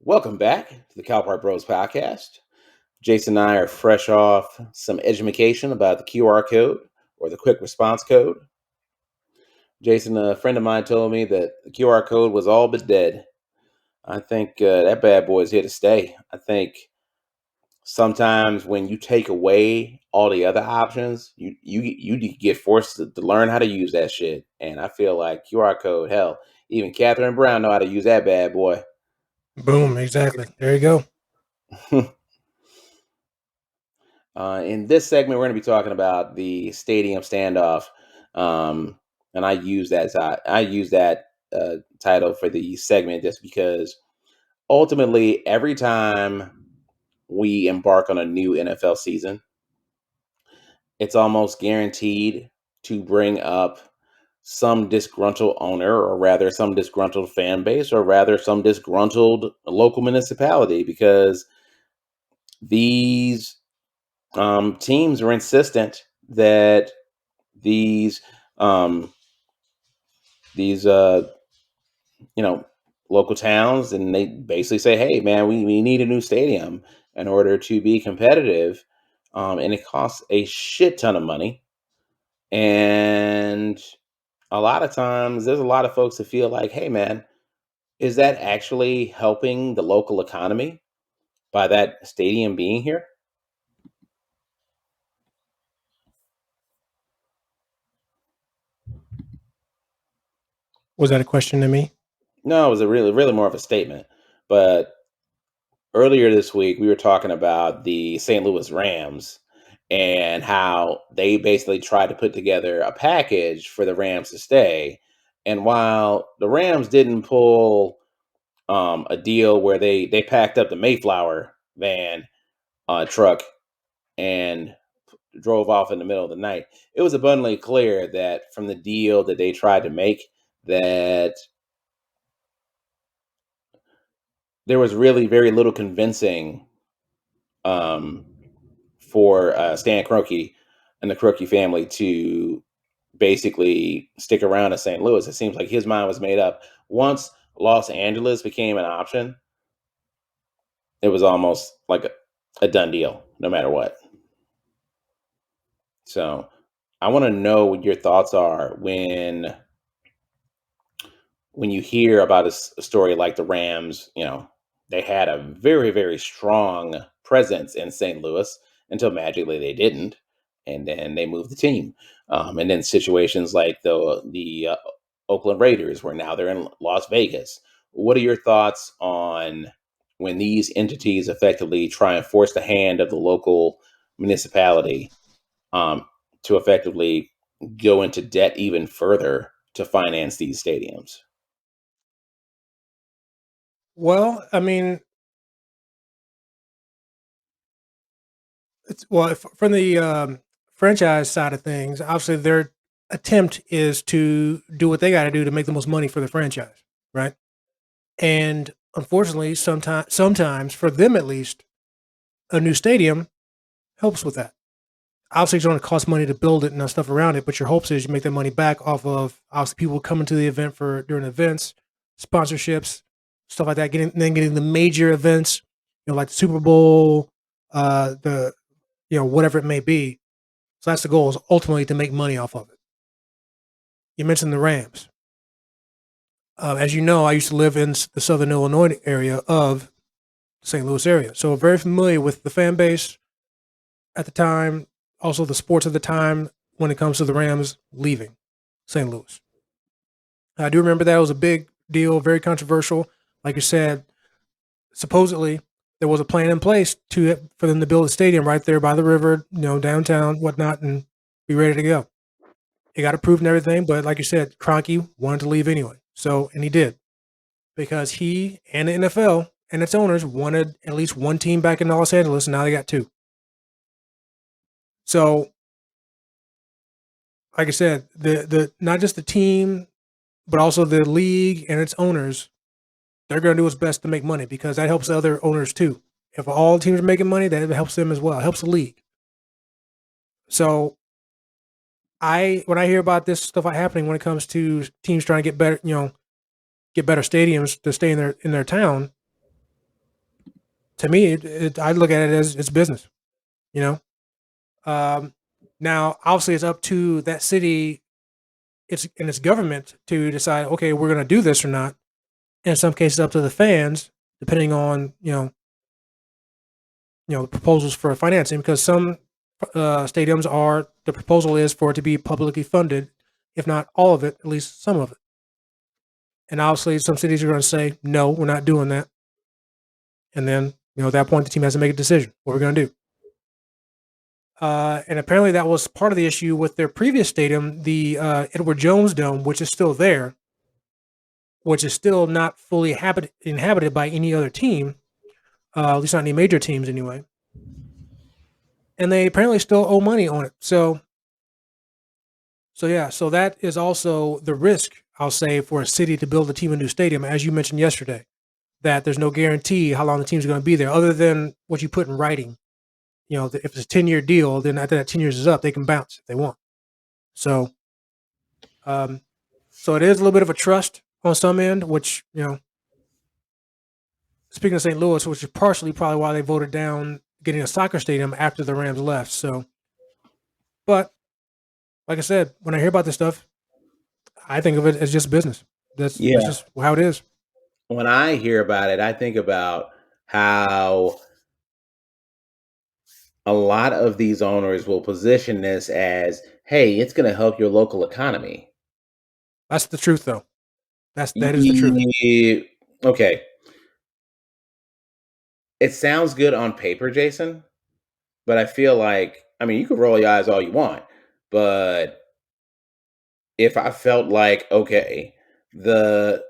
Welcome back to the Cowboy Bros podcast. Jason and I are fresh off some education about the QR code or the quick response code. Jason, a friend of mine told me that the QR code was all but dead. I think that bad boy is here to stay. I think sometimes when you take away all the other options, you get forced to learn how to use that shit. And I feel like QR code, hell, even Catherine Brown know how to use that bad boy. Boom, exactly. There you go. In this segment, we're going to be talking about the stadium standoff, and I use that title for the segment just because ultimately, every time we embark on a new NFL season, it's almost guaranteed to bring up some disgruntled owner, or rather, some disgruntled fan base, or rather, some disgruntled local municipality, because these teams are insistent that these um, these you know local towns, and they basically say, hey man, we need a new stadium in order to be competitive, and it costs a shit ton of money. And a lot of times there's a lot of folks that feel like, hey man, is that actually helping the local economy by that stadium being here? Was that a question to me? No, it was a really more of a statement. But earlier this week, we were talking about the St. Louis Rams and how they basically tried to put together a package for the Rams to stay. And while the Rams didn't pull a deal where they packed up the Mayflower van truck and drove off in the middle of the night, it was abundantly clear that from the deal that they tried to make, that there was really very little convincing um, for Stan Kroenke and the Kroenke family to basically stick around in St. Louis. It seems like his mind was made up. Once Los Angeles became an option, it was almost like a done deal, no matter what. So I want to know what your thoughts are when you hear about a story like the Rams. They had a very strong presence in St. Louis until magically they didn't, and then they moved the team. And then situations like the Oakland Raiders, where now they're in Las Vegas. What are your thoughts on when these entities effectively try and force the hand of the local municipality, um, to effectively go into debt even further to finance these stadiums? Well, I mean, from the franchise side of things, obviously their attempt is to do what they got to do to make the most money for the franchise, right? And unfortunately, sometimes for them at least, a new stadium helps with that. Obviously, it's going to cost money to build it and that stuff around it, but your hopes is you make that money back off of obviously people coming to the event for during events, sponsorships, stuff like that. Getting the major events, like the Super Bowl, the whatever it may be. So that's the goal, is ultimately to make money off of it. You mentioned the Rams. As you know, I used to live in the Southern Illinois area of the St. Louis area, so very familiar with the fan base at the time, also the sports at the time when it comes to the Rams leaving St. Louis. I do remember that was a big deal, very controversial. Like you said, supposedly there was a plan in place for them to build a stadium right there by the river, downtown, whatnot, and be ready to go. It got approved and everything, but like you said, Kroenke wanted to leave anyway. So, and he did, because he and the NFL and its owners wanted at least one team back in Los Angeles, and now they got two. So, like I said, the not just the team, but also the league and its owners, they're going to do what's best to make money, because that helps the other owners too. If all teams are making money, that helps them as well. It helps the league. So when I hear about this stuff happening when it comes to teams trying to get better, get better stadiums to stay in their town, to me, I look at it as it's business. You know, um, now obviously it's up to that city, its government to decide. Okay, we're going to do this or not. In some cases, up to the fans, depending on proposals for financing. Because some stadiums are the proposal is for it to be publicly funded, if not all of it, at least some of it. And obviously, some cities are going to say, no, we're not doing that. And then, at that point, the team has to make a decision. What we're going to do. And apparently, that was part of the issue with their previous stadium, the Edward Jones Dome, which is still there, which is still not fully inhabited by any other team, at least not any major teams anyway. And they apparently still owe money on it. So yeah, so that is also the risk, I'll say, for a city to build a team a new stadium, as you mentioned yesterday, that there's no guarantee how long the team's going to be there, other than what you put in writing. If it's a 10-year deal, then after that 10 years is up, they can bounce if they want. So, um, so it is a little bit of a trust on some end, which speaking of St. Louis, which is partially probably why they voted down getting a soccer stadium after the Rams left. So, but like I said, when I hear about this stuff, I think of it as just business. That's Yeah. just how it is. When I hear about it, I think about how a lot of these owners will position this as, hey, it's going to help your local economy. That's the truth, though. That is the truth. Okay. It sounds good on paper, Jason, but I feel like, I mean, you can roll your eyes all you want, but if I felt like, okay, the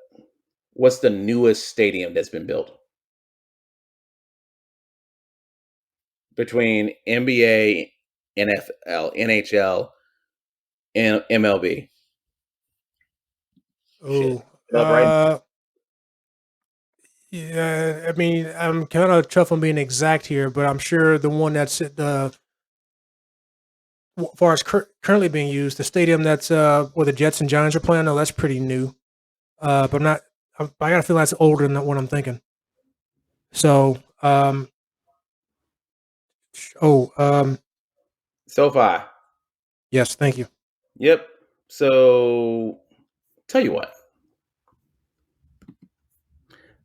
what's the newest stadium that's been built between NBA, NFL, NHL, and MLB? Shit. Oh, Up right. yeah. I mean, I'm kind of tough on being exact here, but I'm sure the one that's at the far as currently being used, the stadium that's where the Jets and Giants are playing. No, that's pretty new. But I'm not. I got a feeling that's older than what I'm thinking. So, oh, SoFi. yes, thank you. Yep. So tell you what,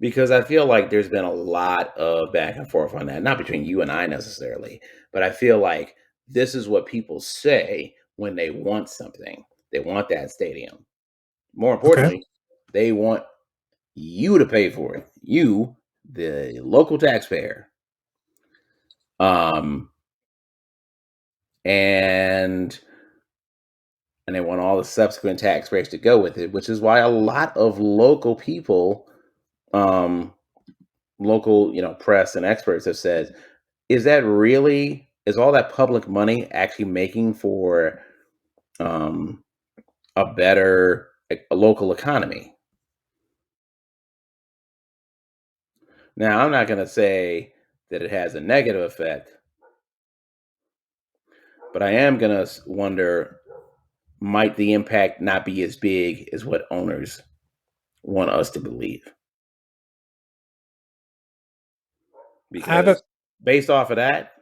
because I feel like there's been a lot of back and forth on that, not between you and I necessarily, but I feel like this is what people say when they want something. They want that stadium. More Okay. importantly, they want you to pay for it. You, the local taxpayer. Um, and and they want all the subsequent tax breaks to go with it, which is why a lot of local people, um, local, press and experts have said, is all that public money actually making for um, a better a local economy? Now, I'm not going to say that it has a negative effect, but I am going to wonder, might the impact not be as big as what owners want us to believe? I have a Because based off of that,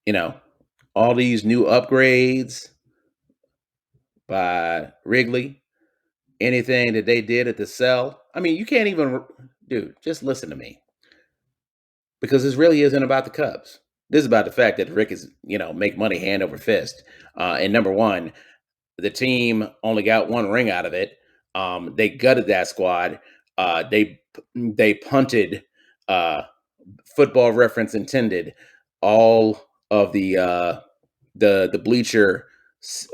you know, all these new upgrades by Wrigley, anything that they did at the cell. I mean, you can't even, dude, just listen to me, because this really isn't about the Cubs. This is about the fact that Rick is, make money hand over fist. And number one, the team only got one ring out of it. They gutted that squad. They punted, uh, football reference intended, all of the bleacher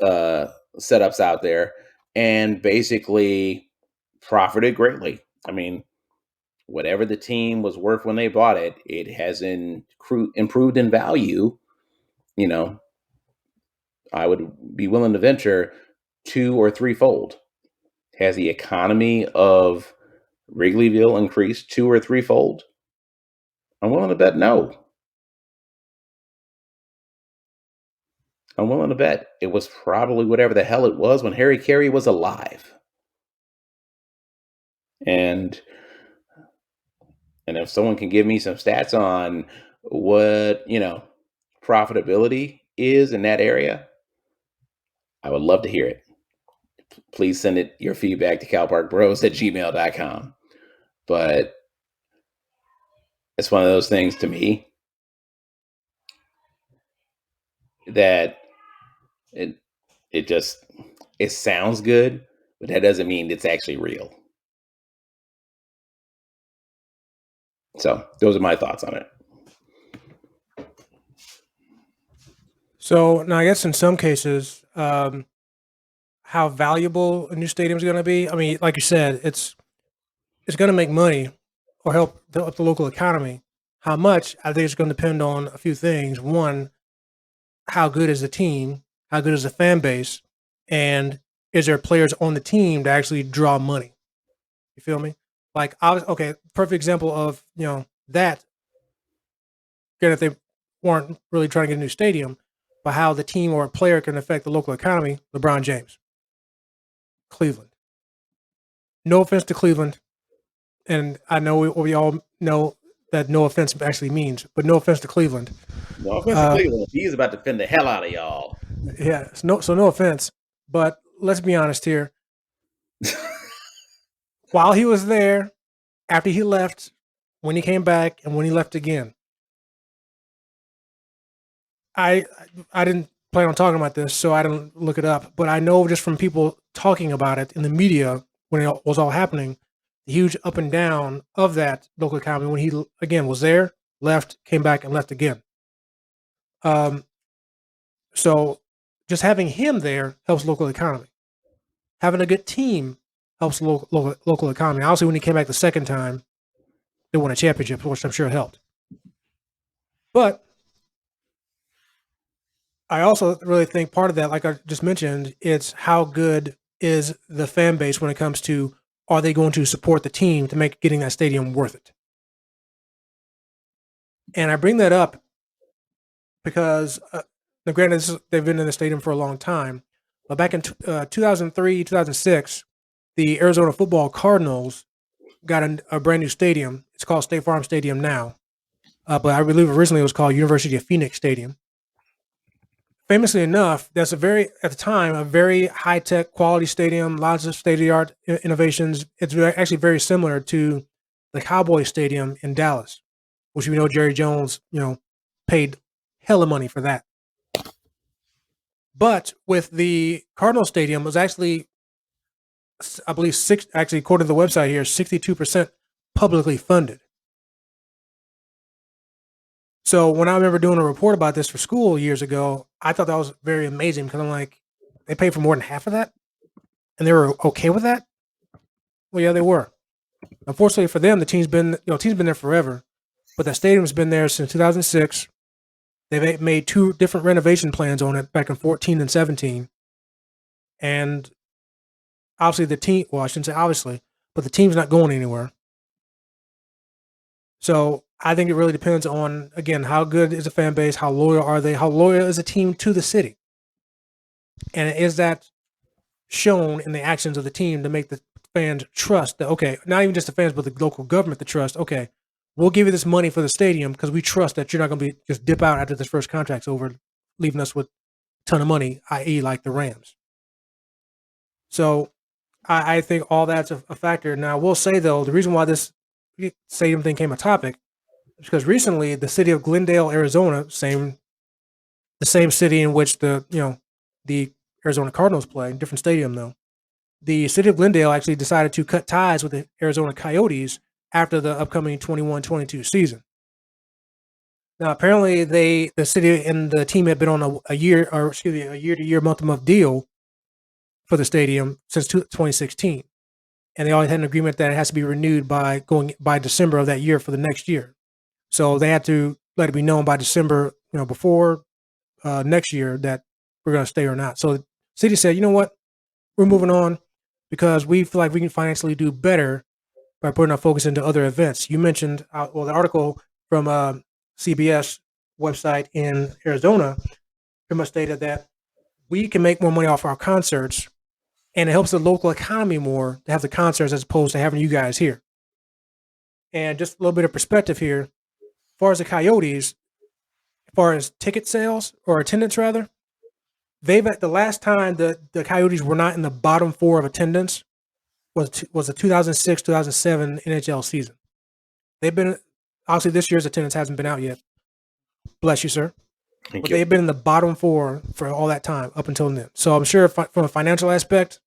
uh, setups out there, and basically profited greatly. I mean, whatever the team was worth when they bought it, it has improved in value. You know, I would be willing to venture two or threefold. Has the economy of Wrigleyville increased two or threefold? I'm willing to bet no. I'm willing to bet it was probably whatever the hell it was when Harry Carey was alive. And And if someone can give me some stats on what, profitability is in that area, I would love to hear it. Please send it your feedback to calparkbros@gmail.com. But it's one of those things to me that it it just it sounds good, but that doesn't mean it's actually real. So those are my thoughts on it. So now I guess in some cases, how valuable a new stadium is going to be. I mean, like you said, it's going to make money or help the local economy. How much? I think it's going to depend on a few things. One, how good is the team? How good is the fan base? And is there players on the team to actually draw money? You feel me? Like, okay, perfect example of that. Again, if they weren't really trying to get a new stadium, but how the team or a player can affect the local economy. LeBron James, Cleveland. No offense to Cleveland, and I know we all know that no offense actually means, but no offense to Cleveland. No offense to Uh, Cleveland. He's about to defend the hell out of y'all. yeah, so no offense, but let's be honest here. While he was there, after he left, when he came back, and when he left again, I I didn't plan on talking about this, so I didn't look it up. But I know just from people talking about it in the media when it was all happening, the huge up and down of that local economy when he again was there, left, came back, and left again. Um, so just having him there helps local economy. Having a good team helps local economy. Obviously, when he came back the second time, they won a championship, which I'm sure helped. But I also really think part of that, like I just mentioned, it's how good is the fan base when it comes to are they going to support the team to make getting that stadium worth it? And I bring that up because, now granted, they've been in the stadium for a long time, but back in 2003, 2006, the Arizona Football Cardinals got a brand new stadium. It's called State Farm Stadium now, but I believe originally it was called University of Phoenix Stadium. Famously enough, that's at the time, a very high tech quality stadium, lots of state of the art innovations. It's actually very similar to the Cowboy Stadium in Dallas, which we know Jerry Jones, paid hella money for that. But with the Cardinal Stadium, it was actually, I believe, according to the website here, 62% publicly funded. So when I remember doing a report about this for school years ago, I thought that was very amazing because I'm like, they paid for more than half of that, and they were okay with that. Well, yeah, they were. Unfortunately for them, the team's been there forever, but the stadium's been there since 2006. They've made two different renovation plans on it back in 14 and 17, and obviously the team. Well, I shouldn't say obviously, but the team's not going anywhere. So I think it really depends on, again, how good is the fan base, how loyal are they, how loyal is a team to the city, and is that shown in the actions of the team to make the fans trust that, okay, not even just the fans, but the local government to trust, okay, we'll give you this money for the stadium because we trust that you're not going to be just dip out after this first contract's over, leaving us with a ton of money, i.e., like the Rams. So I think all that's a factor. Now, I will say, though, the reason why this stadium thing came a topic is because recently the city of Glendale, Arizona, the same city in which the Arizona Cardinals play, different stadium though. The city of Glendale actually decided to cut ties with the Arizona Coyotes after the upcoming 21-22 season. Now, apparently, the city and the team had been on a year-to-year, month-to-month deal for the stadium since 2016, and they always had an agreement that it has to be renewed by December of that year for the next year. So they had to let it be known by December, before next year that we're going to stay or not. So the city said, you know what, we're moving on because we feel like we can financially do better by putting our focus into other events. You mentioned, the article from CBS website in Arizona pretty much stated that we can make more money off our concerts, and it helps the local economy more to have the concerts as opposed to having you guys here. And just a little bit of perspective here, as far as the Coyotes, as far as ticket sales or attendance rather, they've at the last time the Coyotes were not in the bottom four of attendance was the 2006 2007 NHL season. They've been obviously this year's attendance hasn't been out yet. Bless you, sir. Thank But you. they've been in the bottom four for all that time up until then. So I'm sure from a financial aspect,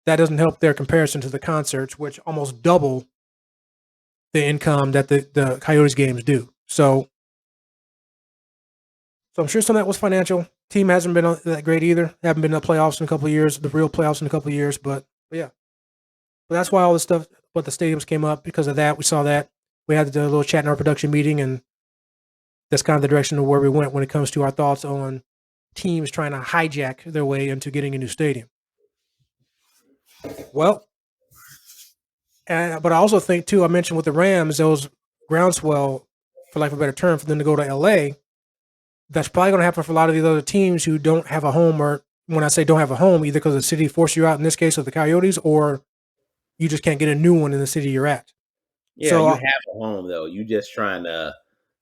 that doesn't help their comparison to the concerts, which almost double the income that the Coyotes games do. So I'm sure some of that was financial. Team hasn't been that great either. Haven't been in the playoffs in a couple of years, the real playoffs in a couple of years. But yeah, but that's why all this stuff, what the stadiums came up because of that. We saw that. We had a little chat in our production meeting, and that's kind of the direction of where we went when it comes to our thoughts on teams trying to hijack their way into getting a new stadium. Well, but I also think too. I mentioned with the Rams, there was groundswell, for lack of a better term, for them to go to LA. That's probably going to happen for a lot of these other teams who don't have a home, or when I say don't have a home, either because the city forced you out, in this case of the Coyotes, or you just can't get a new one in the city you're at. Yeah, So, you have a home though. You just trying to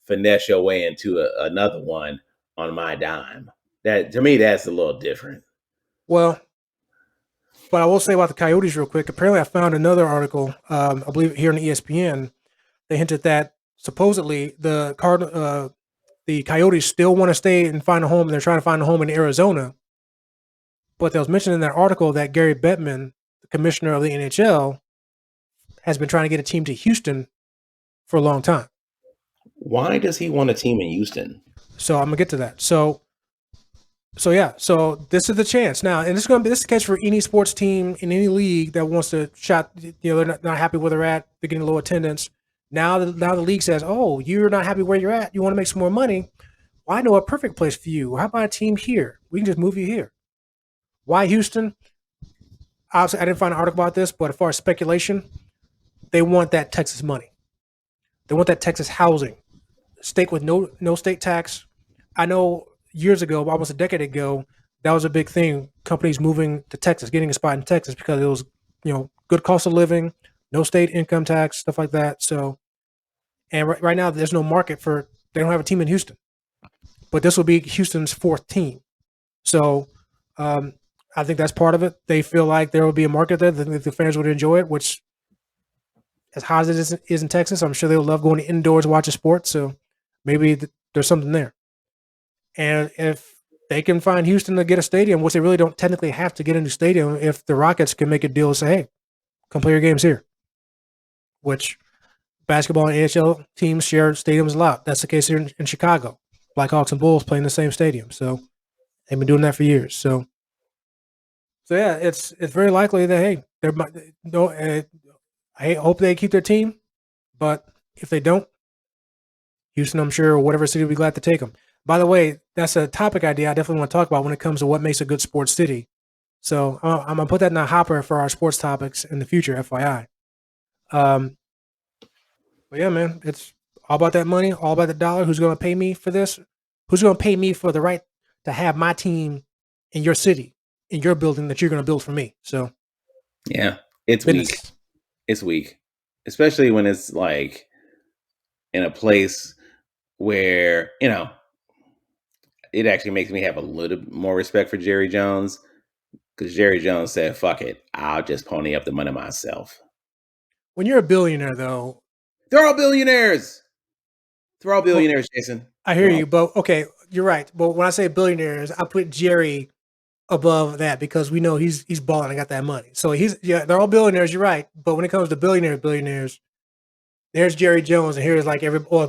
finesse your way into another one on my dime. That to me, that's a little different. well, but I will say about the Coyotes real quick. Apparently, I found another article, I believe here on ESPN. They hinted that supposedly the Coyotes still want to stay and find a home, and they're trying to find a home in Arizona. But there was mentioned in that article that Gary Bettman, the commissioner of the NHL, has been trying to get a team to Houston for a long time. Why does he want a team in Houston? So I'm gonna get to that. So yeah, so this is the chance now, and this is the case for any sports team in any league that wants to shot. They're not happy where they're at. They're getting low attendance. Now the league says, oh, you're not happy where you're at. You want to make some more money. Well, I know a perfect place for you. How about a team here? We can just move you here. Why Houston? Obviously, I didn't find an article about this, but as far as speculation, they want that Texas money. They want that Texas housing. State with no state tax. I know years ago, almost a decade ago, that was a big thing. Companies moving to Texas, getting a spot in Texas because it was good cost of living, no state income tax, stuff like that. So, and right now there's no market for. They don't have a team in Houston, but this will be Houston's fourth team. So, um, I think that's part of it. They feel like there will be a market there. That the fans would enjoy it, which as hot as it is in Texas, I'm sure they'll love going indoors watching sports. So maybe there's something there. And if they can find Houston to get a stadium, which they really don't technically have to get a new stadium, if the Rockets can make a deal and say, hey, come play your games here, which basketball and NHL teams share stadiums a lot. That's the case here in Chicago. Blackhawks and Bulls play in the same stadium. So they've been doing that for years. So yeah, it's very likely that, hey, there might no. I hope they keep their team, but if they don't, Houston, I'm sure, or whatever city would be glad to take them. By the way, that's a topic idea I definitely want to talk about when it comes to what makes a good sports city. So I'm gonna put that in a hopper for our sports topics in the future, FYI. Um, but yeah, man, it's all about that money, all about the dollar. Who's gonna pay me for this? Who's gonna pay me for the right to have my team in your city, in your building that you're gonna build for me? So Yeah, it's weak. business. It's weak, especially when it's like in a place where it actually makes me have a little more respect for Jerry Jones because Jerry Jones said, "Fuck it, I'll just pony up the money myself." When you're a billionaire, though, They're all billionaires. They're all well, billionaires, Jason. I hear They're all. you, but okay, you're right. But when I say billionaires, I put Jerry above that because we know he's balling and got that money. So they're all billionaires. You're right. But when it comes to billionaires, there's Jerry Jones and here's like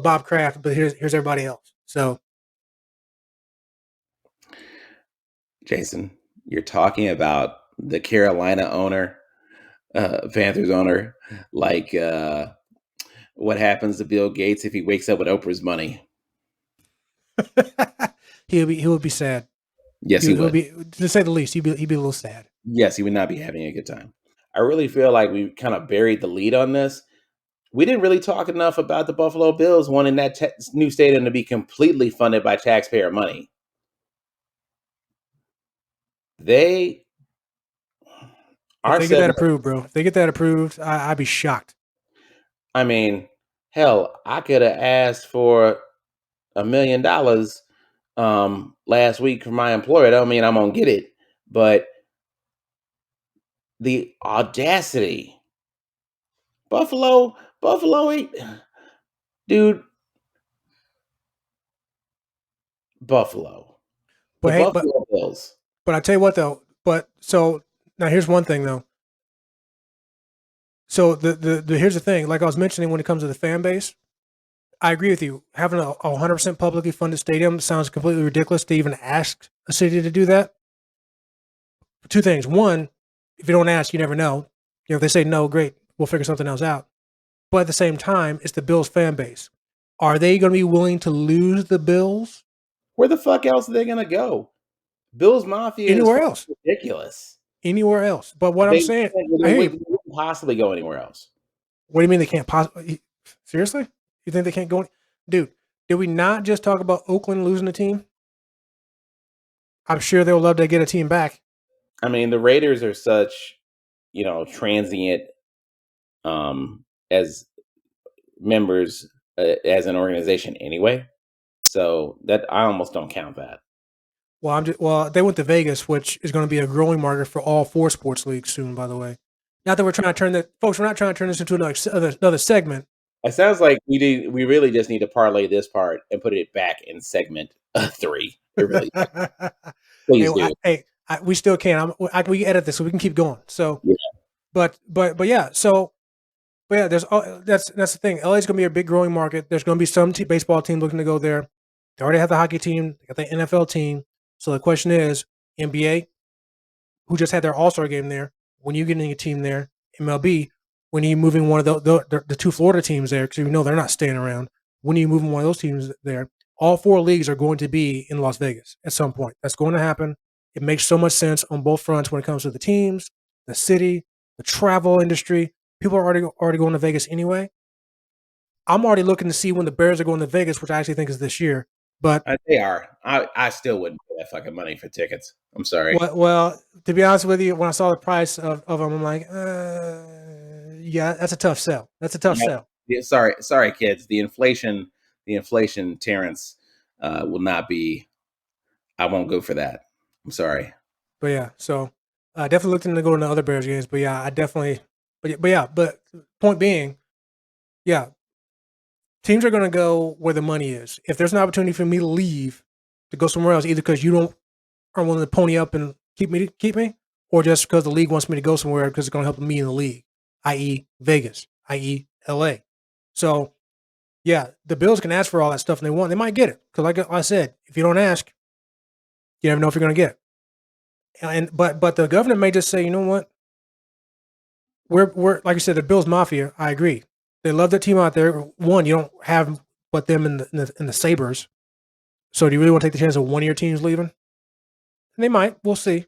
Bob Kraft, but here's everybody else. So Jason, you're talking about the Carolina owner, Panthers owner, like what happens to Bill Gates if he wakes up with Oprah's money? he'll be sad. Yes, he He'll would. be, to say the least, he'd be a little sad. Yes, he would not be having a good time. I really feel like we kind of buried the lead on this. We didn't really talk enough about the Buffalo Bills wanting that new stadium to be completely funded by taxpayer money. They If are they get that setting up. approved, bro, if they get that approved, I'd be shocked. I mean, Hell, I could have asked for $1 million last week from my employer. I don't mean I'm gonna get it, but the audacity. Buffalo ain't dude, Buffalo. The But hey, but Buffalo Bills. but I tell you what though. But so now here's one thing though. So the here's the thing. Like I was mentioning, when it comes to the fan base, I agree with you. Having a 100% publicly funded stadium sounds completely ridiculous to even ask a city to do that. Two things. One, if you don't ask, you never know. You know, if they say no, great, we'll figure something else out. But at the same time, it's the Bills fan base. Are they going to be willing to lose the Bills Where the fuck else are they gonna go? Bills Mafia is anywhere fucking else? ridiculous. Anywhere else? But what I'm They saying, I they hear you. wouldn't possibly go anywhere else. What do you mean they can't possibly? Seriously? You think they can't go? Dude, did we not just talk about Oakland losing a team? I'm sure they'll love to get a team back. I mean, the Raiders are such, transient as members as an organization anyway. So that I almost don't count that. Well, they went to Vegas, which is going to be a growing market for all four sports leagues soon. By the way, not that we're trying to turn that, folks. We're not trying to turn this into another segment. It sounds like we really just need to parlay this part and put it back in segment 3. It really Hey, please do. we still can. We can edit this so we can keep going. So, Yeah. but yeah. So, but yeah. That's the thing. LA is going to be a big growing market. There's going to be some baseball team looking to go there. They already have the hockey team. They got the NFL team. So the question is, NBA, who just had their All Star game there. When you getting a team there, MLB, when are you moving one of the two Florida teams there? Because you know they're not staying around. When are you moving one of those teams there? All four leagues are going to be in Las Vegas at some point. That's going to happen. It makes so much sense on both fronts when it comes to the teams, the city, the travel industry. People are already going to Vegas anyway. I'm already looking to see when the Bears are going to Vegas, which I actually think is this year. But They are. I still wouldn't pay that fucking money for tickets. I'm sorry. well, to be honest with you, when I saw the price of them, I'm like, yeah, that's a tough sell. That's a tough Yeah, sell. yeah, sorry, kids. The inflation, Terrence, will not be. I won't go for that. I'm sorry. But yeah, so I definitely looked into going to other Bears games. But yeah, I definitely. But point being, yeah, teams are going to go where the money is. If there's an opportunity for me to leave to go somewhere else, either because you don't are willing to pony up and keep me, or just because the league wants me to go somewhere because it's going to help me in the league, i.e., Vegas, i.e., LA. So yeah, the Bills can ask for all that stuff and they want, they might get it. Because like I said, if you don't ask, you never know if you're going to get it. And but the governor may just say, you know what, we're like I said, the Bills Mafia. I agree. They love that team out there. One, you don't have but them in the Sabres. So do you really want to take the chance of one of your teams leaving? And they might. We'll see.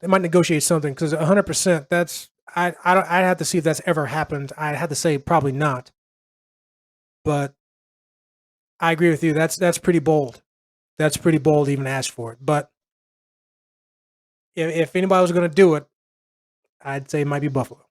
They might negotiate something because 100%. That's I'd have to see if that's ever happened. I'd have to say probably not. But I agree with you. That's pretty bold. That's pretty bold to even ask for it. But if anybody was going to do it, I'd say it might be Buffalo.